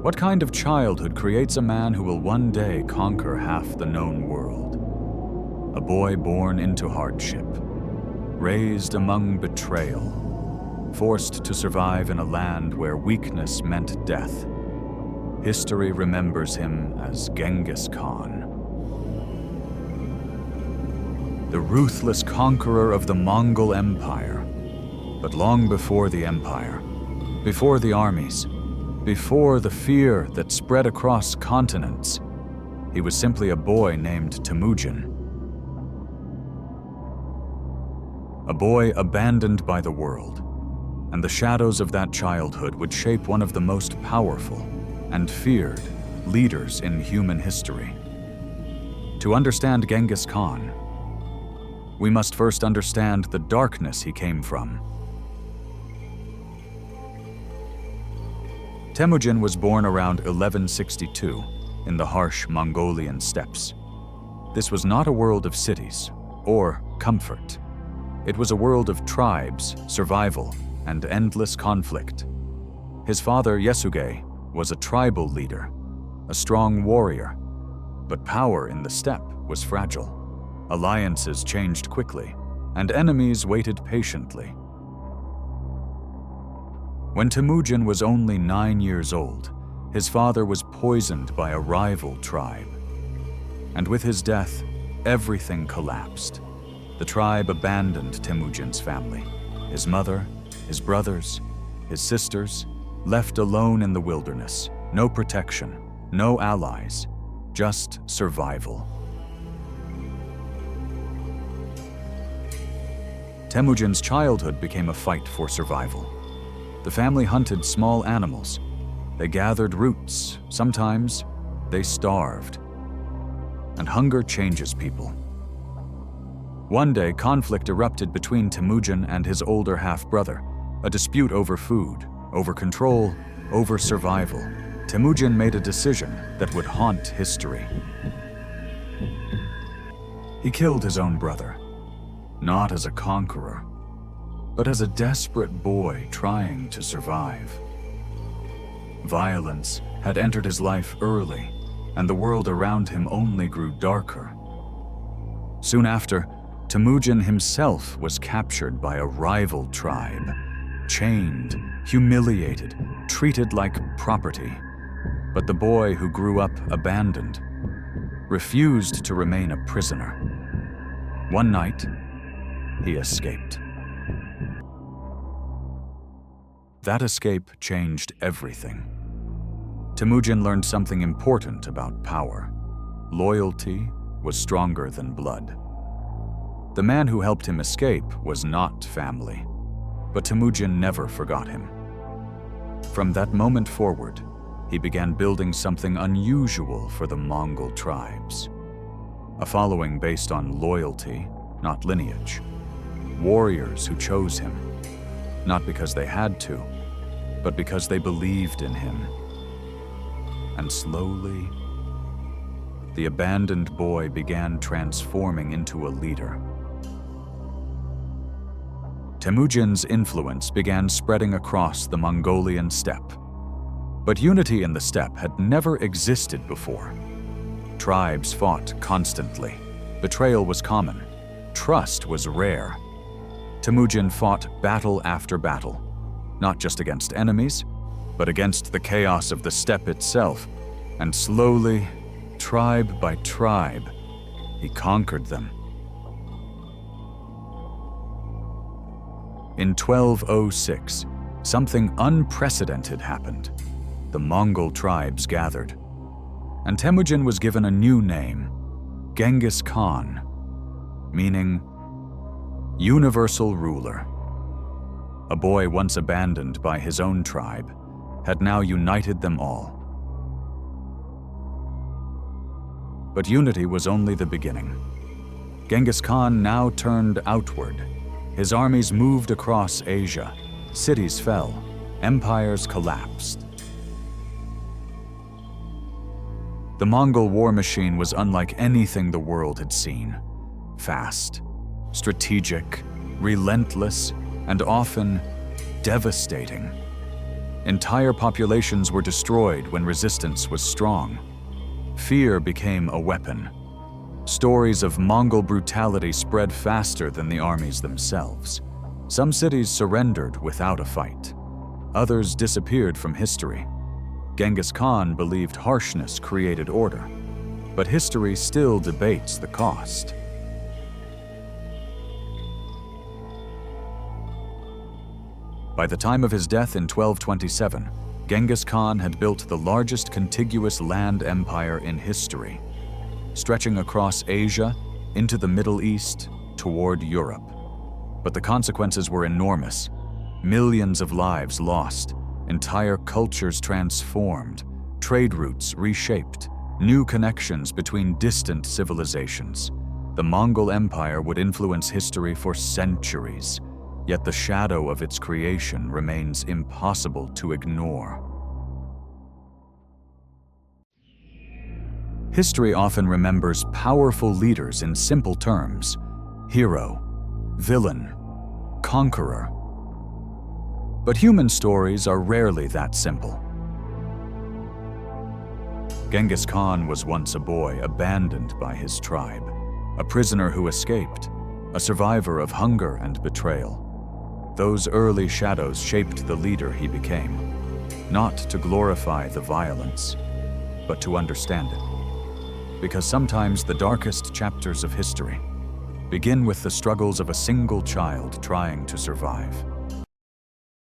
What kind of childhood creates a man who will one day conquer half the known world? A boy born into hardship, raised among betrayal, forced to survive in a land where weakness meant death. History remembers him as Genghis Khan, the ruthless conqueror of the Mongol Empire. But long before the empire, before the armies, before the fear that spread across continents, he was simply a boy named Temujin. A boy abandoned by the world, and the shadows of that childhood would shape one of the most powerful and feared leaders in human history. To understand Genghis Khan, we must first understand the darkness he came from. Temujin was born around 1162 in the harsh Mongolian steppes. This was not a world of cities or comfort. It was a world of tribes, survival, and endless conflict. His father, Yasuge, was a tribal leader, a strong warrior, but power in the steppe was fragile. Alliances changed quickly, and enemies waited patiently. When Temujin was only 9 years old, his father was poisoned by a rival tribe. And with his death, everything collapsed. The tribe abandoned Temujin's family, his mother, his brothers, his sisters, left alone in the wilderness, no protection, no allies, just survival. Temujin's childhood became a fight for survival. The family hunted small animals. They gathered roots. Sometimes they starved. And hunger changes people. One day, conflict erupted between Temujin and his older half-brother, a dispute over food, over control, over survival. Temujin made a decision that would haunt history. He killed his own brother, not as a conqueror, but as a desperate boy trying to survive. Violence had entered his life early, and the world around him only grew darker. Soon after, Temujin himself was captured by a rival tribe, chained, humiliated, treated like property. But the boy who grew up abandoned refused to remain a prisoner. One night, he escaped. That escape changed everything. Temujin learned something important about power. Loyalty was stronger than blood. The man who helped him escape was not family, but Temujin never forgot him. From that moment forward, he began building something unusual for the Mongol tribes. A following based on loyalty, not lineage. Warriors who chose him, not because they had to, but because they believed in him. And slowly, the abandoned boy began transforming into a leader. Temujin's influence began spreading across the Mongolian steppe. But unity in the steppe had never existed before. Tribes fought constantly. Betrayal was common. Trust was rare. Temujin fought battle after battle, not just against enemies, but against the chaos of the steppe itself. And slowly, tribe by tribe, he conquered them. In 1206, something unprecedented happened. The Mongol tribes gathered, and Temujin was given a new name, Genghis Khan, meaning universal ruler. A boy once abandoned by his own tribe had now united them all. But unity was only the beginning. Genghis Khan now turned outward. His armies moved across Asia. Cities fell. Empires collapsed. The Mongol war machine was unlike anything the world had seen. Fast, strategic, relentless, and often devastating. Entire populations were destroyed when resistance was strong. Fear became a weapon. Stories of Mongol brutality spread faster than the armies themselves. Some cities surrendered without a fight. Others disappeared from history. Genghis Khan believed harshness created order, but history still debates the cost. By the time of his death in 1227, Genghis Khan had built the largest contiguous land empire in history, stretching across Asia, into the Middle East, toward Europe. But the consequences were enormous. Millions of lives lost, entire cultures transformed, trade routes reshaped, new connections between distant civilizations. The Mongol Empire would influence history for centuries, yet the shadow of its creation remains impossible to ignore. History often remembers powerful leaders in simple terms: hero, villain, conqueror. But human stories are rarely that simple. Genghis Khan was once a boy abandoned by his tribe, a prisoner who escaped, a survivor of hunger and betrayal. Those early shadows shaped the leader he became, not to glorify the violence, but to understand it. Because sometimes the darkest chapters of history begin with the struggles of a single child trying to survive.